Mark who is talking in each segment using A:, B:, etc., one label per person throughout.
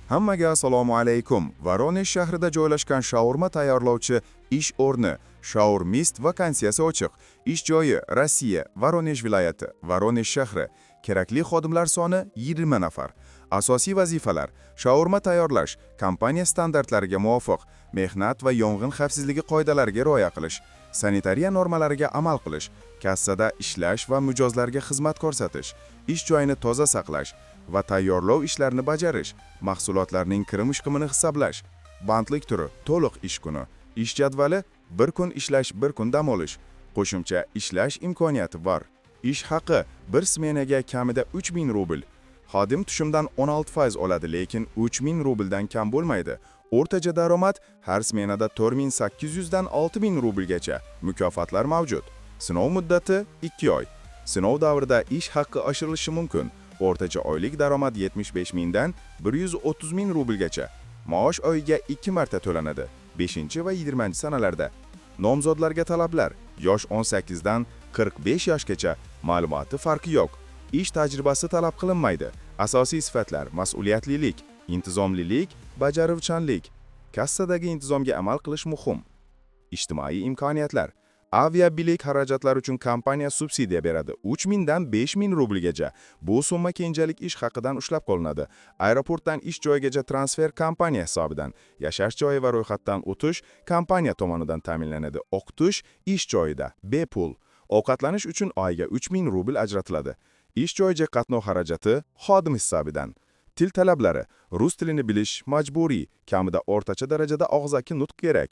A: Hammaga assalomu alaykum. Voronej shahrida joylashgan shaurma tayyorlovchi ish o'rni Shaurmist vakansiyasi ochiq. Ish joyi Rossiya, Voronej viloyati, Voronej shahri. Kerakli xodimlar soni 20 nafar. Asosiy vazifalar: shaurma tayyorlash, kompaniya standartlariga muvofiq, mehnat va yong'in xavfsizligi qoidalariga rioya qilish, sanitariya normalariga amal qilish, kassada ishlash va mijozlarga xizmat ko'rsatish, ish joyini toza saqlash va tayyorlov ishlarini bajarish, mahsulotlarning kirim-chiqimini hisoblash. Bandlik turi to'liq ish kuni. Ish jadvali: bir kun ishlash, bir kun dam olish. Qo'shimcha ishlash imkoniyati bor. Ish haqi bir smenaga kamida 3000 rubl. Xodim tushumdan 16% oladi, lekin 3000 rubldan kam bo'lmaydi. O'rtacha daromad har smenada 4800 dan 6000 rublgacha. Mukofotlar mavjud. Sinov muddati 2 oy. Sinov davrida ish haqi oshirilishi mumkin. O'rtacha oylik daromad 75 mingdan 130 ming rublgacha. Maosh oyiga 2 marta to'lanadi, 5 va 20 sanalarda. Nomzodlarga talablar: yosh 18 dan 45 yoshgacha, ma'lumoti farqi yo'q. Ish tajribasi talab qilinmaydi. Asosiy sifatlar: mas'uliyatlilik, intizomlilik, bajaruvchanlik. Kassadagi intizomga amal qilish muhim. Ijtimoiy imkoniyatlar: aviabilik xarajatlari uchun kompaniya subsidiya beradi, 3000 dan 5000 rublgacha. Bu summa keyinchalik ish haqidan ushlab qolinadi. Aeroportdan ish joyigacha transfer kompaniya hisobidan. Yashash joyi va ro'yxatdan o'tish kompaniya tomonidan ta'minlanadi. O'qitish ish joyida bepul. Ovqatlanish uchun oyiga 3000 rubl ajratiladi. Ish joyiga qatnov xarajati xodim hisobidan. Til talablari: rus tilini bilish majburiy, kamida o'rtacha darajada og'zaki nutq kerak.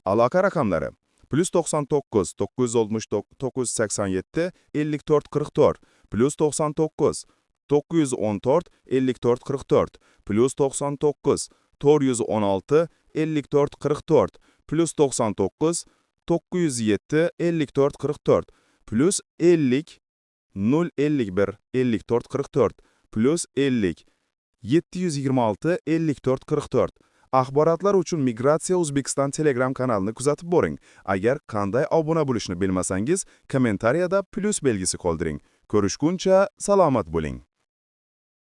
A: Aloqa raqamlari: +99 969 987 54 44 +99 914 54 44 +99 416 54 44 +99 907 54 44 +50 051 54 44 +50 726 54 44. Axborotlar uchun Migratsiya O'zbekiston Telegram kanalini kuzatib boring. Agar qanday obuna bo'lishni bilmasangiz, kommentariyada plus belgisi qoldiring. Ko'rishguncha salomat bo'ling.